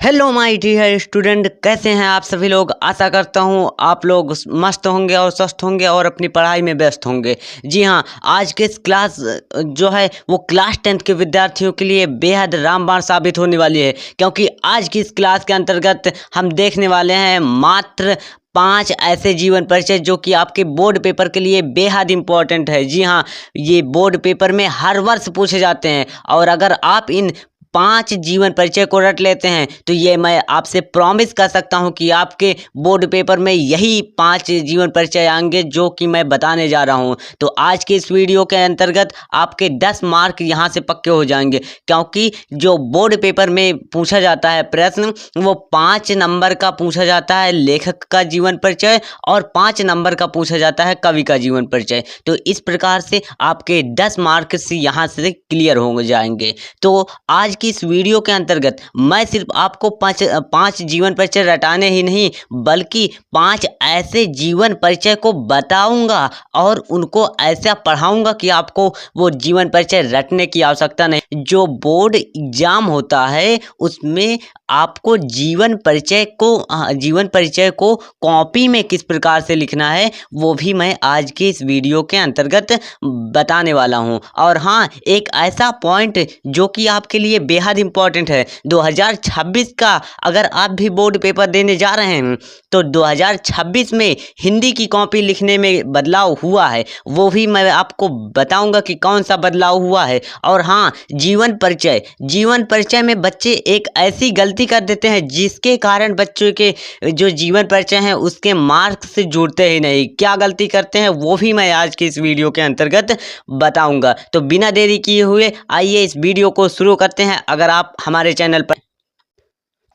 Hello my dear student, कैसे हैं आप सभी लोग। आशा करता हूं आप लोग मस्त होंगे और स्वस्थ होंगे और अपनी पढ़ाई में व्यस्त होंगे। जी हां, आज के इस क्लास जो है वो क्लास 10 के विद्यार्थियों के लिए बेहद रामबाण साबित होने वाली है, क्योंकि आज की इस क्लास के अंतर्गत हम देखने वाले हैं मात्र 5 ऐसे जीवन परिचय जो कि आपके बोर्ड पेपर के लिए बेहद इम्पोर्टेंट है। जी हाँ, ये बोर्ड पेपर में हर वर्ष पूछे जाते हैं और अगर आप इन 5 जीवन परिचय को रट लेते हैं तो ये मैं आपसे प्रॉमिस कर सकता हूँ कि आपके बोर्ड पेपर में यही 5 जीवन परिचय आएंगे जो कि मैं बताने जा रहा हूँ। तो आज के इस वीडियो के अंतर्गत आपके 10 मार्क यहाँ से पक्के हो जाएंगे, क्योंकि जो बोर्ड पेपर में पूछा जाता है प्रश्न वो 5 नंबर का पूछा जाता है लेखक का जीवन परिचय और 5 नंबर का पूछा जाता है कवि का जीवन परिचय। तो इस प्रकार से आपके 10 मार्क यहाँ से क्लियर हो जाएंगे। तो आज कि इस वीडियो के अंतर्गत मैं सिर्फ आपको पांच जीवन परिचय रटाने ही नहीं बल्कि 5 ऐसे जीवन परिचय को बताऊंगा और उनको ऐसा पढ़ाऊंगा कि आपको वो जीवन परिचय रटने की आवश्यकता नहीं। जो बोर्ड एग्जाम होता है उसमें आपको जीवन परिचय को कॉपी में किस प्रकार से लिखना है वो भी मैं आज के इस वीडियो के अंतर्गत बताने वाला हूं। और हाँ, एक ऐसा पॉइंट जो कि आपके लिए बेहद इम्पोर्टेंट है। 2026 का अगर आप भी बोर्ड पेपर देने जा रहे हैं तो 2026 में हिंदी की कॉपी लिखने में बदलाव हुआ है, वो भी मैं आपको बताऊंगा कि कौन सा बदलाव हुआ है। और हाँ, जीवन परिचय में बच्चे एक ऐसी गलती कर देते हैं जिसके कारण बच्चों के जो जीवन परिचय हैं उसके मार्क्स से जुड़ते ही नहीं। क्या गलती करते हैं वो भी मैं आज की इस वीडियो के अंतर्गत बताऊंगा। तो बिना देरी किए हुए आइए इस वीडियो को शुरू करते हैं। अगर आप हमारे चैनल पर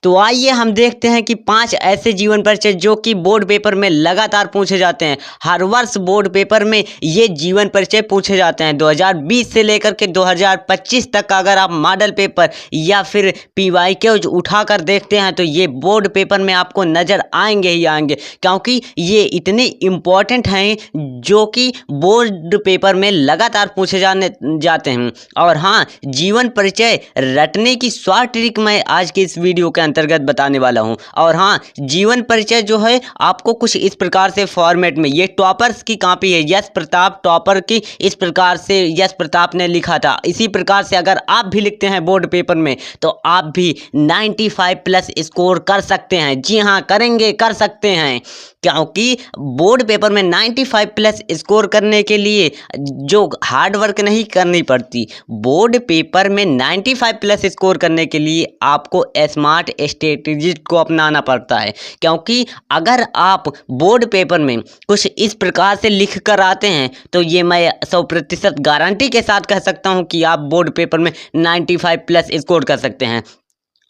तो आइए हम देखते हैं कि 5 ऐसे जीवन परिचय जो कि बोर्ड पेपर में लगातार पूछे जाते हैं। हर वर्ष बोर्ड पेपर में ये जीवन परिचय पूछे जाते हैं। 2020 से लेकर के 2025 तक अगर आप मॉडल पेपर या फिर PYQ उठाकर देखते हैं तो ये बोर्ड पेपर में आपको नज़र आएंगे ही आएंगे, क्योंकि ये इतने इम्पोर्टेंट हैं जो कि बोर्ड पेपर में लगातार पूछे जाते हैं। और हाँ, जीवन परिचय रटने की शॉर्ट ट्रिक मैं आज के इस वीडियो के अंतर्गत बताने वाला हूं। और हाँ, जीवन परिचय जो है आपको कुछ इस प्रकार से फॉर्मेट में, ये टॉपर्स की कॉपी है, यश प्रताप टॉपर की, इस प्रकार से यश प्रताप ने लिखा था। इसी प्रकार से अगर आप भी लिखते हैं बोर्ड पेपर में तो आप भी 95+ स्कोर कर सकते हैं। जी हाँ, कर सकते हैं, क्योंकि बोर्ड पेपर में 95+ स्कोर करने के लिए जो हार्ड वर्क नहीं करनी पड़ती, बोर्ड पेपर में 95+ स्कोर करने के लिए आपको स्मार्ट स्ट्रेटेजी को अपनाना पड़ता है। क्योंकि अगर आप बोर्ड पेपर में कुछ इस प्रकार से लिख कर आते हैं तो ये मैं 100% गारंटी के साथ कह सकता हूँ कि आप बोर्ड पेपर में 95+ स्कोर कर सकते हैं।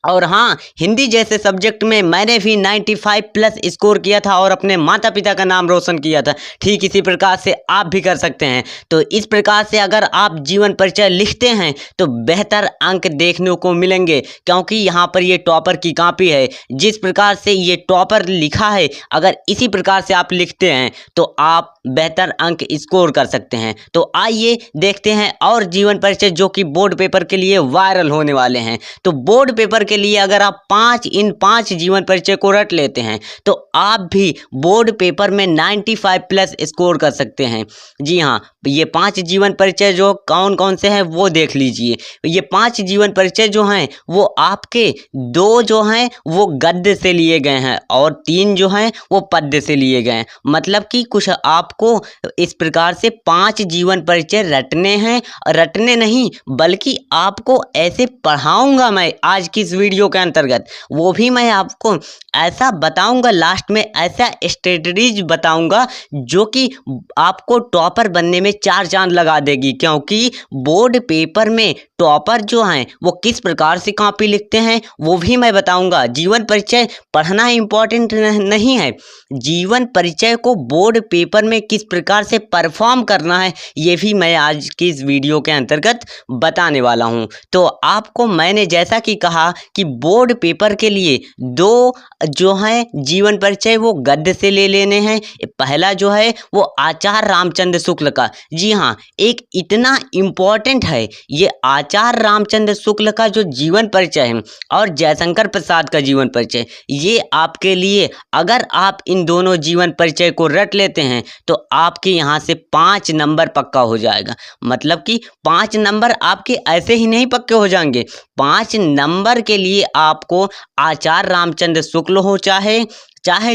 और हाँ, हिंदी जैसे सब्जेक्ट में मैंने भी 95+ स्कोर किया था और अपने माता पिता का नाम रोशन किया था। ठीक इसी प्रकार से आप भी कर सकते हैं। तो इस प्रकार से अगर आप जीवन परिचय लिखते हैं तो बेहतर अंक देखने को मिलेंगे, क्योंकि यहाँ पर ये टॉपर की कॉपी है। जिस प्रकार से ये टॉपर लिखा है, अगर इसी प्रकार से आप लिखते हैं तो आप बेहतर अंक स्कोर कर सकते हैं। तो आइए देखते हैं और जीवन परिचय जो कि बोर्ड पेपर के लिए वायरल होने वाले हैं। तो बोर्ड पेपर के लिए अगर आप 5 जीवन परिचय को रट लेते हैं तो आप भी बोर्ड पेपर में 95+ स्कोर कर सकते हैं। जी हाँ, ये 5 जीवन परिचय जो कौन कौन से हैं वो देख लीजिए। ये 5 जीवन परिचय जो हैं वो आपके 2 जो हैं वो गद्य से लिए गए हैं और 3 जो हैं वो पद्य से लिए गए हैं। मतलब कि कुछ आपको इस प्रकार से 5 जीवन परिचय रटने हैं, रटने नहीं बल्कि आपको ऐसे पढ़ाऊंगा मैं आज की इस वीडियो के अंतर्गत। वो भी मैं आपको ऐसा बताऊंगा, लास्ट में ऐसा स्ट्रेटजीज बताऊंगा जो कि आपको टॉपर बनने में 4 चांद लगा देगी। क्योंकि बोर्ड पेपर में टॉपर जो हैं वो किस प्रकार से कॉपी लिखते हैं वो भी मैं बताऊंगा। जीवन परिचय पढ़ना इम्पोर्टेंट नहीं है, जीवन परिचय को बोर्ड पेपर में किस प्रकार से परफॉर्म करना है ये भी मैं आज की इस वीडियो के अंतर्गत बताने वाला हूं। तो आपको मैंने जैसा कि कहा कि बोर्ड पेपर के लिए 2 जो हैं जीवन परिचय वो गद्य से ले लेने हैं। पहला जो है वो आचार्य रामचंद्र शुक्ल का, जी हाँ, एक इतना इम्पोर्टेंट है ये आचार्य रामचंद्र शुक्ल का जो जीवन परिचय है और जयशंकर प्रसाद का जीवन परिचय। ये आपके लिए, अगर आप इन दोनों जीवन परिचय को रट लेते हैं तो आपके यहाँ से 5 नंबर पक्का हो जाएगा। मतलब कि 5 नंबर आपके ऐसे ही नहीं पक्के हो जाएंगे। 5 नंबर के लिए आपको आचार्य रामचंद्र शुक्ल हो चाहे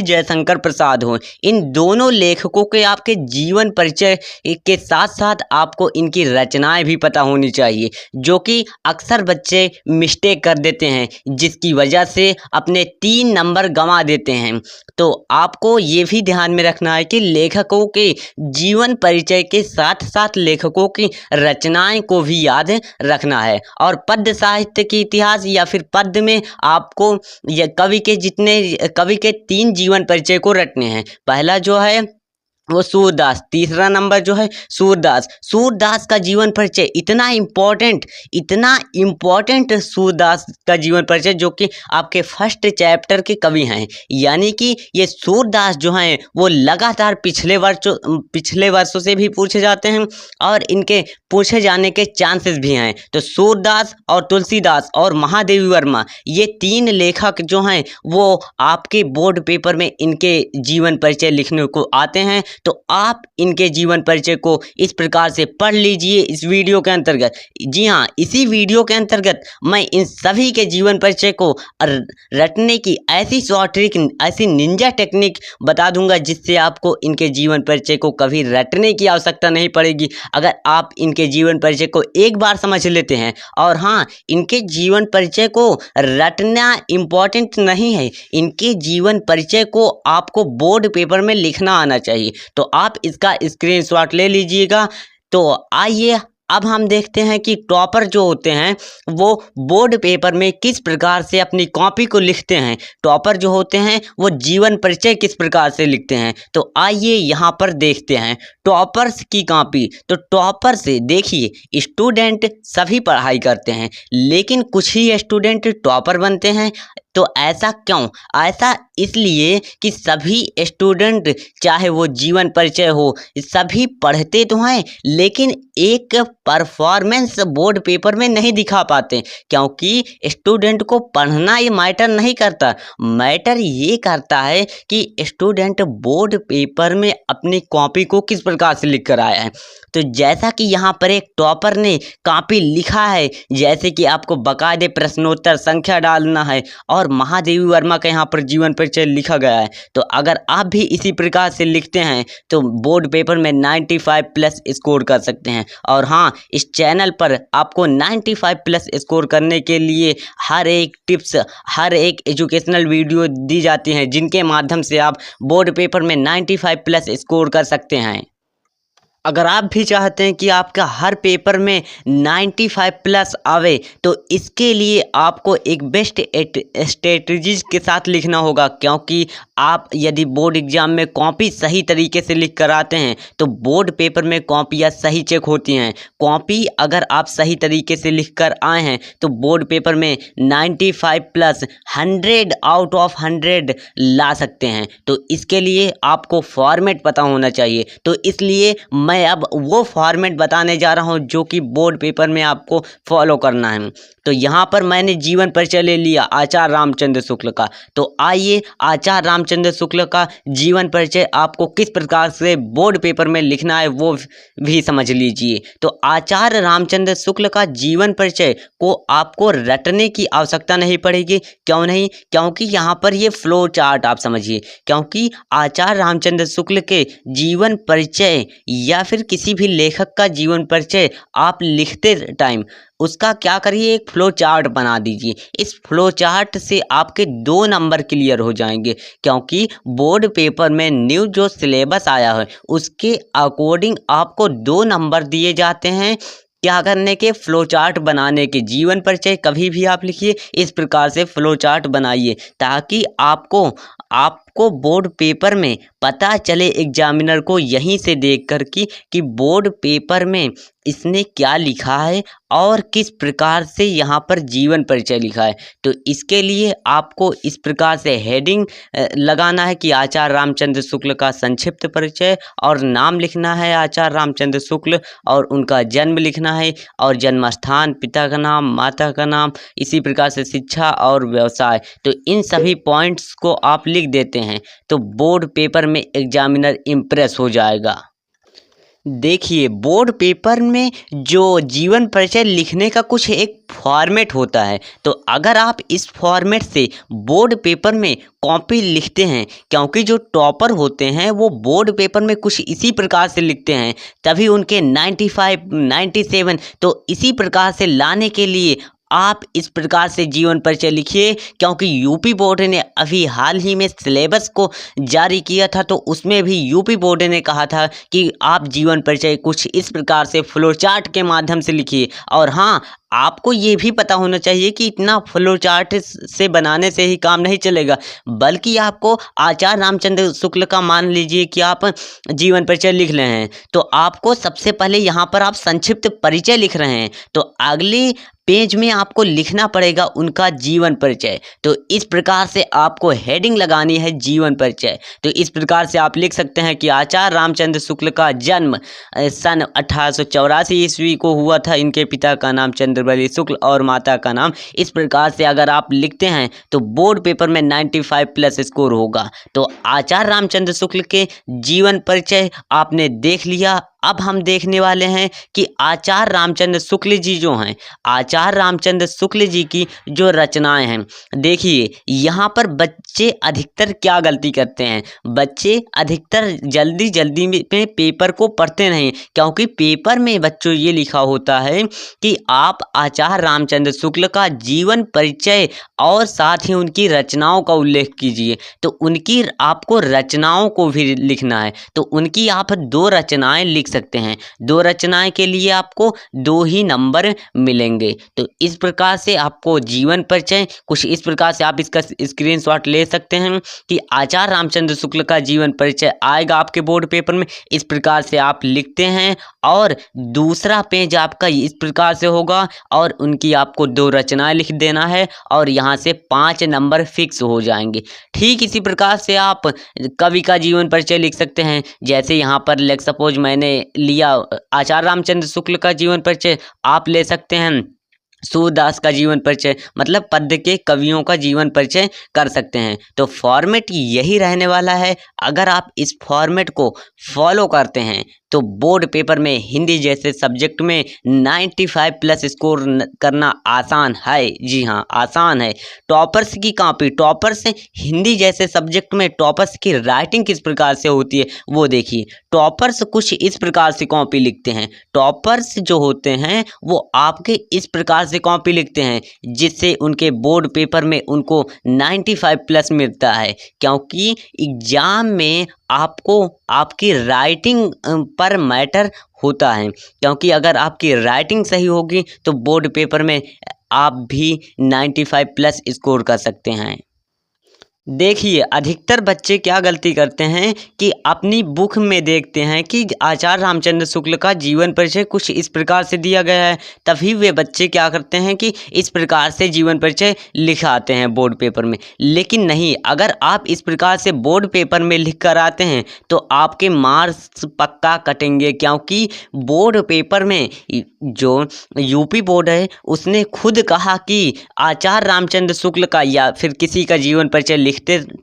जयशंकर प्रसाद हो, इन दोनों लेखकों के आपके जीवन परिचय के साथ साथ आपको इनकी रचनाएं भी पता होनी चाहिए, जो कि अक्सर बच्चे मिस्टेक कर देते हैं, जिसकी वजह से अपने 3 नंबर गंवा देते हैं। तो आपको ये भी ध्यान में रखना है कि लेखकों के जीवन परिचय के साथ साथ लेखकों की रचनाएं को भी याद रखना है। और पद्य साहित्य के इतिहास या फिर पद्य में आपको ये कवि के 3 जीवन परिचय को रटने हैं। पहला जो है वो सूरदास, तीसरा नंबर जो है सूरदास का जीवन परिचय इतना इम्पोर्टेंट सूरदास का जीवन परिचय, जो कि आपके फर्स्ट चैप्टर के कवि हैं। यानी कि ये सूरदास जो हैं वो लगातार पिछले वर्षों से भी पूछे जाते हैं और इनके पूछे जाने के चांसेस भी हैं। तो सूरदास और तुलसीदास और महादेवी वर्मा, ये 3 लेखक जो हैं वो आपके बोर्ड पेपर में इनके जीवन परिचय लिखने को आते हैं। तो आप इनके जीवन परिचय को इस प्रकार से पढ़ लीजिए इस वीडियो के अंतर्गत। जी हाँ, इसी वीडियो के अंतर्गत मैं इन सभी के जीवन परिचय को रटने की ऐसी शॉर्ट ट्रिक, ऐसी निंजा टेक्निक बता दूंगा, जिससे आपको इनके जीवन परिचय को कभी रटने की आवश्यकता नहीं पड़ेगी, अगर आप इनके जीवन परिचय को एक बार समझ लेते हैं। और हाँ, इनके जीवन परिचय को रटना इम्पोर्टेंट नहीं है, इनके जीवन परिचय को आपको बोर्ड पेपर में लिखना आना चाहिए। तो आप इसका स्क्रीनशॉट ले लीजिएगा। तो आइए अब हम देखते हैं कि टॉपर जो होते हैं वो बोर्ड पेपर में किस प्रकार से अपनी कॉपी को लिखते हैं। टॉपर जो होते हैं वो जीवन परिचय किस प्रकार से लिखते हैं। तो आइए यहाँ पर देखते हैं टॉपर्स की कॉपी। तो टॉपर से देखिए, स्टूडेंट सभी पढ़ाई करते हैं, लेकिन कुछ ही स्टूडेंट टॉपर बनते हैं। तो ऐसा क्यों? ऐसा इसलिए कि सभी स्टूडेंट, चाहे वो जीवन परिचय हो, सभी पढ़ते तो हैं, लेकिन एक परफॉर्मेंस बोर्ड पेपर में नहीं दिखा पाते, क्योंकि स्टूडेंट को पढ़ना ये मैटर नहीं करता। मैटर ये करता है कि स्टूडेंट बोर्ड पेपर में अपनी कॉपी को किस प्रकार से लिख कर आया है। तो जैसा कि यहाँ पर एक टॉपर ने कॉपी लिखा है, जैसे कि आपको बाकायदे प्रश्नोत्तर संख्या डालना है, और महादेवी वर्मा का यहाँ पर जीवन परिचय लिखा गया है। तो अगर आप भी इसी प्रकार से लिखते हैं तो बोर्ड पेपर में 95 प्लस स्कोर कर सकते हैं। और हाँ, इस चैनल पर आपको 95 प्लस स्कोर करने के लिए हर एक टिप्स, हर एक एजुकेशनल वीडियो दी जाती हैं, जिनके माध्यम से आप बोर्ड पेपर में 95 प्लस स्कोर कर सकते हैं। अगर आप भी चाहते हैं कि आपका हर पेपर में 95 प्लस आवे, तो इसके लिए आपको एक बेस्ट स्ट्रेटजीज के साथ लिखना होगा, क्योंकि आप यदि बोर्ड एग्जाम में कॉपी सही तरीके से लिख कर आते हैं तो बोर्ड पेपर में कॉपियाँ सही चेक होती हैं। कॉपी अगर आप सही तरीके से लिख कर आए हैं तो बोर्ड पेपर में 95 प्लस 100 आउट ऑफ 100 ला सकते हैं। तो इसके लिए आपको फॉर्मेट पता होना चाहिए। तो इसलिए मैं अब वो फॉर्मेट बताने जा रहा हूँ जो कि बोर्ड पेपर में आपको फॉलो करना है। तो यहाँ पर मैंने जीवन परिचय ले लिया आचार्य रामचंद्र शुक्ल का। तो आइए आचार्य रामचंद्र शुक्ल का जीवन परिचय आपको किस प्रकार से बोर्ड पेपर में लिखना है वो भी समझ लीजिए। तो आचार्य रामचंद्र शुक्ल का जीवन परिचय को आपको रटने की आवश्यकता नहीं पड़ेगी। क्यों नहीं? क्योंकि यहाँ पर ये फ्लो चार्ट आप समझिए, क्योंकि आचार्य रामचंद्र शुक्ल के जीवन परिचय या फिर किसी भी लेखक का जीवन परिचय आप लिखते टाइम उसका क्या करिए, एक फ्लो चार्ट बना दीजिए। इस फ्लो चार्ट से आपके 2 नंबर क्लियर हो जाएंगे, क्योंकि बोर्ड पेपर में न्यू जो सिलेबस आया है उसके अकॉर्डिंग आपको 2 नंबर दिए जाते हैं। क्या करने के? फ्लो चार्ट बनाने के। जीवन परिचय कभी भी आप लिखिए इस प्रकार से फ्लो चार्ट बनाइए, ताकि आपको आपको बोर्ड पेपर में पता चले एग्जामिनर को यहीं से देखकर कि बोर्ड पेपर में इसने क्या लिखा है और किस प्रकार से यहाँ पर जीवन परिचय लिखा है। तो इसके लिए आपको इस प्रकार से हेडिंग लगाना है कि आचार्य रामचंद्र शुक्ल का संक्षिप्त परिचय, और नाम लिखना है आचार्य रामचंद्र शुक्ल, और उनका जन्म लिखना है और जन्म स्थान, पिता का नाम, माता का नाम, इसी प्रकार से शिक्षा और व्यवसाय। तो इन सभी पॉइंट्स को आप लिख देते हैं तो बोर्ड पेपर में एग्जामिनर इम्प्रेस हो जाएगा। देखिए, बोर्ड पेपर में जो जीवन परिचय लिखने का कुछ एक फॉर्मेट होता है, तो अगर आप इस फॉर्मेट से बोर्ड पेपर में कॉपी लिखते हैं, क्योंकि जो टॉपर होते हैं वो बोर्ड पेपर में कुछ इसी प्रकार से लिखते हैं, तभी उनके 95, 97, तो इसी प्रकार से लाने के लिए आप इस प्रकार से जीवन परिचय लिखिए। क्योंकि यूपी बोर्ड ने अभी हाल ही में सिलेबस को जारी किया था, तो उसमें भी यूपी बोर्ड ने कहा था कि आप जीवन परिचय कुछ इस प्रकार से फ्लो चार्ट के माध्यम से लिखिए। और हाँ, आपको ये भी पता होना चाहिए कि इतना फ्लो चार्ट से बनाने से ही काम नहीं चलेगा, बल्कि आपको आचार्य रामचंद्र शुक्ल का मान लीजिए कि आप जीवन परिचय लिख रहे हैं, तो आपको सबसे पहले यहाँ पर आप संक्षिप्त परिचय लिख रहे हैं, तो अगले पेज में आपको लिखना पड़ेगा उनका जीवन परिचय। तो इस प्रकार से आपको हेडिंग लगानी है जीवन परिचय। तो इस प्रकार से आप लिख सकते हैं कि आचार्य रामचंद्र शुक्ल का जन्म सन 1884 ईस्वी को हुआ था। इनके पिता का नाम चंद्रबली शुक्ल और माता का नाम। इस प्रकार से अगर आप लिखते हैं तो बोर्ड पेपर में 95+ स्कोर होगा। तो आचार्य रामचंद्र शुक्ल के जीवन परिचय आपने देख लिया। अब हम देखने वाले हैं कि आचार्य रामचंद्र शुक्ल जी जो हैं, आचार्य रामचंद्र शुक्ल जी की जो रचनाएं हैं, देखिए यहाँ पर बच्चे अधिकतर क्या गलती करते हैं। बच्चे अधिकतर जल्दी में पेपर को पढ़ते नहीं, क्योंकि पेपर में बच्चों ये लिखा होता है कि आप आचार्य रामचंद्र शुक्ल का जीवन परिचय और साथ ही उनकी रचनाओं का उल्लेख कीजिए। तो उनकी आपको रचनाओं को भी लिखना है। तो उनकी आप 2 रचनाएं लिख सकते हैं। 2 रचनाएं के लिए आपको 2 ही नंबर मिलेंगे। तो इस प्रकार से आपको जीवन परिचय कुछ इस प्रकार से आप इसका स्क्रीनशॉट ले सकते हैं कि आचार्य रामचंद्र शुक्ल का जीवन परिचय आएगा आपके बोर्ड पेपर में। इस प्रकार से आप लिखते हैं और दूसरा पेज आपका इस प्रकार से होगा और उनकी आपको 2 रचनाएं लिख देना है और यहाँ से 5 नंबर फिक्स हो जाएंगे। ठीक इसी प्रकार से आप कवि का जीवन परिचय लिख सकते हैं। जैसे यहाँ पर लेट सपोज मैंने लिया आचार्य रामचंद्र शुक्ल का जीवन परिचय, आप ले सकते हैं सूरदास का जीवन परिचय, मतलब पद्य के कवियों का जीवन परिचय कर सकते हैं। तो फॉर्मेट यही रहने वाला है। अगर आप इस फॉर्मेट को फॉलो करते हैं तो बोर्ड पेपर में हिंदी जैसे सब्जेक्ट में 95+ स्कोर करना आसान है। जी हाँ, आसान है। टॉपर्स की कॉपी, टॉपर्स हिंदी जैसे सब्जेक्ट में टॉपर्स की राइटिंग किस प्रकार से होती है वो देखिए। टॉपर्स कुछ इस प्रकार से कॉपी लिखते हैं। टॉपर्स जो होते हैं वो आपके इस प्रकार से कॉपी लिखते हैं जिससे उनके बोर्ड पेपर में उनको 95+ मिलता है। क्योंकि एग्जाम में आपको आपकी राइटिंग पर मैटर होता है। क्योंकि अगर आपकी राइटिंग सही होगी तो बोर्ड पेपर में आप भी 95+ स्कोर कर सकते हैं। देखिए, अधिकतर बच्चे क्या गलती करते हैं कि अपनी बुक में देखते हैं कि आचार्य रामचंद्र शुक्ल का जीवन परिचय कुछ इस प्रकार से दिया गया है, तभी वे बच्चे क्या करते हैं कि इस प्रकार से जीवन परिचय लिखाते हैं बोर्ड पेपर में। लेकिन नहीं, अगर आप इस प्रकार से बोर्ड पेपर में लिख कर आते हैं तो आपके मार्क्स पक्का कटेंगे। क्योंकि बोर्ड पेपर में जो यूपी बोर्ड है उसने खुद कहा कि आचार्य रामचंद्र शुक्ल का या फिर किसी का जीवन परिचय लिखते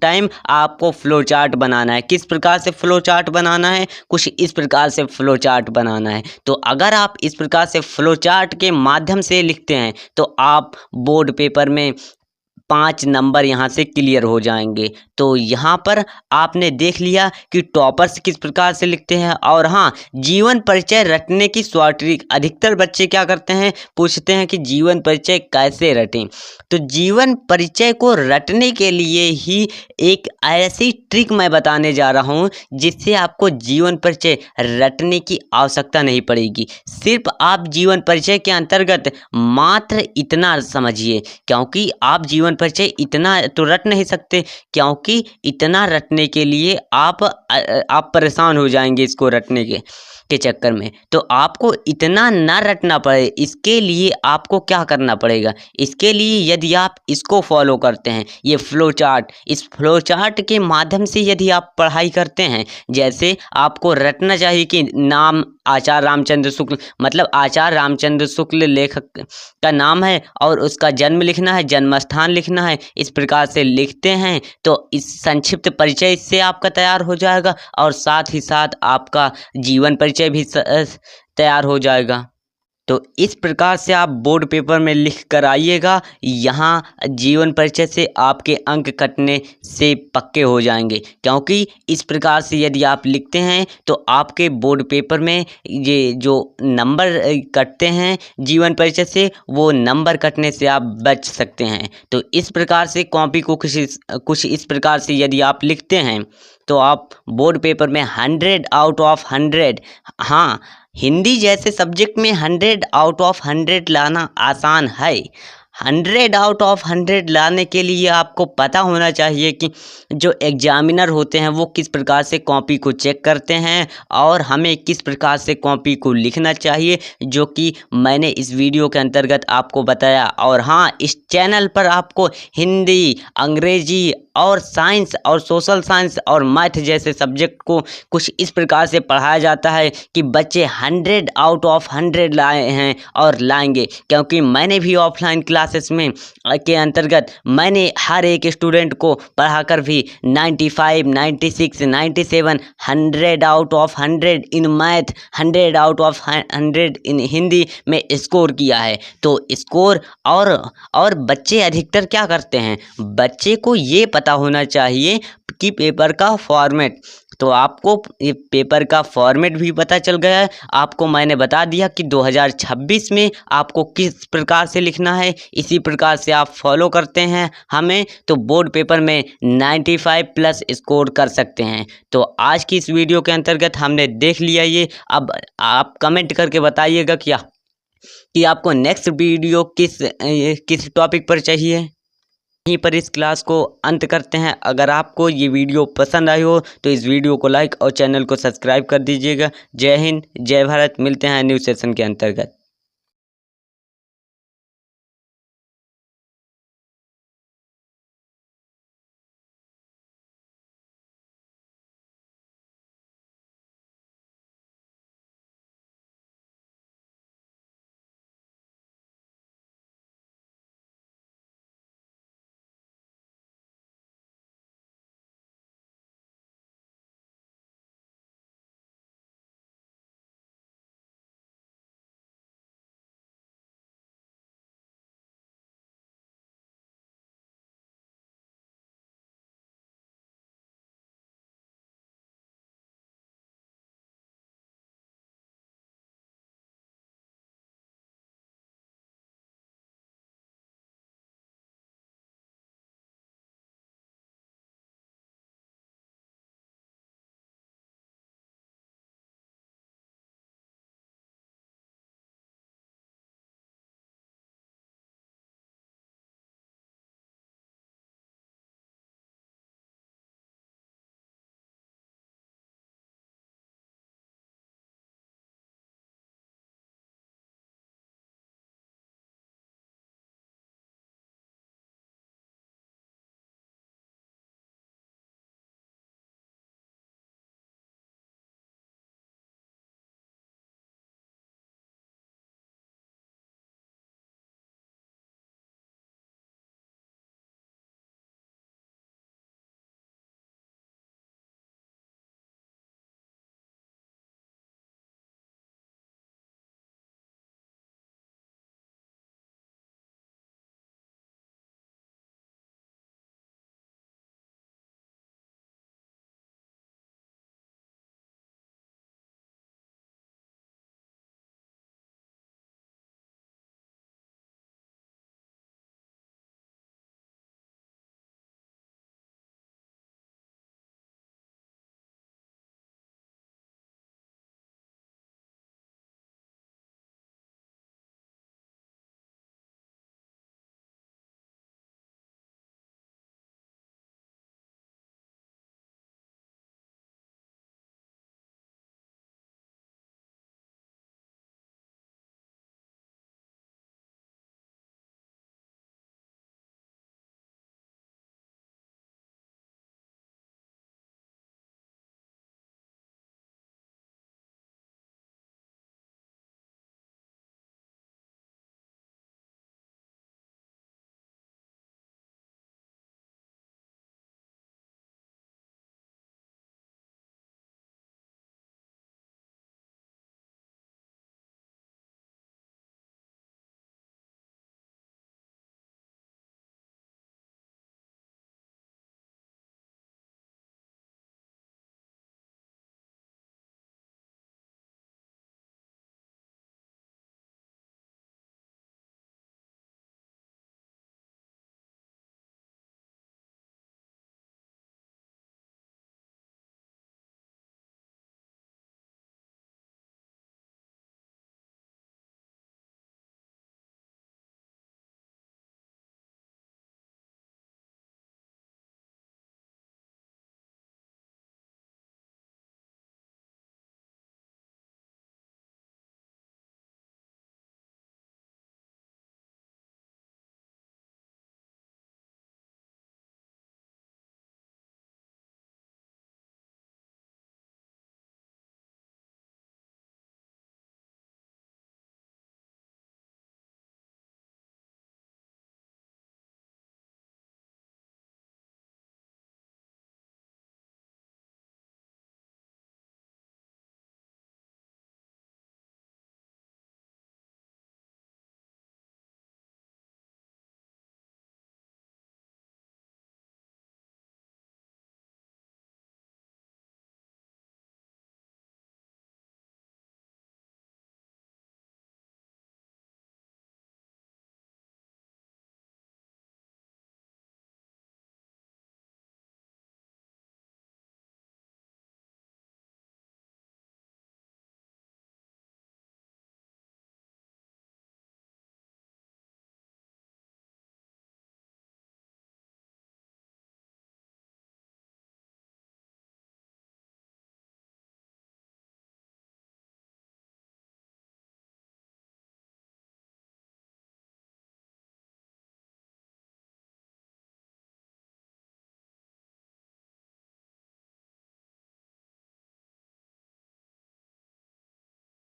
टाइम आपको फ्लो चार्ट बनाना है। किस प्रकार से फ्लो चार्ट बनाना है? कुछ इस प्रकार से फ्लो चार्ट बनाना है। तो अगर आप इस प्रकार से फ्लो चार्ट के माध्यम से लिखते हैं तो आप बोर्ड पेपर में 5 नंबर यहाँ से क्लियर हो जाएंगे। तो यहाँ पर आपने देख लिया कि टॉपर्स किस प्रकार से लिखते हैं। और हाँ, जीवन परिचय रटने की शॉर्ट ट्रिक, अधिकतर बच्चे क्या करते हैं, पूछते हैं कि जीवन परिचय कैसे रटें। तो जीवन परिचय को रटने के लिए ही एक ऐसी ट्रिक मैं बताने जा रहा हूँ जिससे आपको जीवन परिचय रटने की आवश्यकता नहीं पड़ेगी। सिर्फ आप जीवन परिचय के अंतर्गत मात्र इतना समझिए, क्योंकि आप जीवन परिचय इतना तो रट नहीं सकते, क्योंकि इतना रटने के लिए आप परेशान हो जाएंगे इसको रटने के चक्कर में। तो आपको इतना ना रटना पड़े, इसके लिए आपको क्या करना पड़ेगा, इसके लिए यदि आप इसको फॉलो करते हैं, ये फ्लो चार्ट, इस फ्लो चार्ट के माध्यम से यदि आप पढ़ाई करते हैं, जैसे आपको रटना चाहिए कि नाम आचार्य रामचंद्र शुक्ल, मतलब आचार्य रामचंद्र शुक्ल लेखक का नाम है और उसका जन्म लिखना है, जन्म स्थान लिखना है। इस प्रकार से लिखते हैं तो इस संक्षिप्त परिचय से आपका तैयार हो जाएगा और साथ ही साथ आपका जीवन परिचय भी तैयार हो जाएगा। तो इस प्रकार से आप बोर्ड पेपर में लिख कर आइएगा। यहाँ जीवन परिचय से आपके अंक कटने से पक्के हो जाएंगे, क्योंकि इस प्रकार से यदि आप लिखते हैं तो आपके बोर्ड पेपर में ये जो नंबर कटते हैं जीवन परिचय से, वो नंबर कटने से आप बच सकते हैं। तो इस प्रकार से कॉपी को कुछ इस प्रकार से यदि आप लिखते हैं तो आप बोर्ड पेपर में 100 आउट ऑफ 100, हाँ, हिंदी जैसे सब्जेक्ट में 100 आउट ऑफ 100 लाना आसान है। 100 आउट ऑफ 100 लाने के लिए आपको पता होना चाहिए कि जो एग्जामिनर होते हैं वो किस प्रकार से कॉपी को चेक करते हैं और हमें किस प्रकार से कॉपी को लिखना चाहिए, जो कि मैंने इस वीडियो के अंतर्गत आपको बताया। और हाँ, इस चैनल पर आपको हिंदी, अंग्रेजी और साइंस और सोशल साइंस और मैथ जैसे सब्जेक्ट को कुछ इस प्रकार से पढ़ाया जाता है कि बच्चे 100 आउट ऑफ 100 लाए हैं और लाएंगे, क्योंकि मैंने भी ऑफलाइन क्लासेस में के अंतर्गत मैंने हर एक स्टूडेंट को पढ़ाकर भी 95, 96, 97, 100 out of 100 in math, 100 out of 100 इन हिंदी में स्कोर किया है। तो स्कोर और बच्चे अधिकतर क्या करते हैं, बच्चे को ये पता होना चाहिए कि पेपर का फॉर्मेट, तो आपको ये पेपर का फॉर्मेट भी पता चल गया है। आपको मैंने बता दिया कि 2026 में आपको किस प्रकार से लिखना है, इसी प्रकार से आप फॉलो करते हैं हमें, तो बोर्ड पेपर में 95 प्लस स्कोर कर सकते हैं। तो आज की इस वीडियो के अंतर्गत हमने देख लिया ये। अब आप कमेंट करके बताइएगा क्या कि आपको नेक्स्ट वीडियो किस टॉपिक पर चाहिए। यहीं पर इस क्लास को अंत करते हैं। अगर आपको ये वीडियो पसंद आई हो तो इस वीडियो को लाइक और चैनल को सब्सक्राइब कर दीजिएगा। जय हिंद, जय भारत। मिलते हैं न्यू सेशन के अंतर्गत।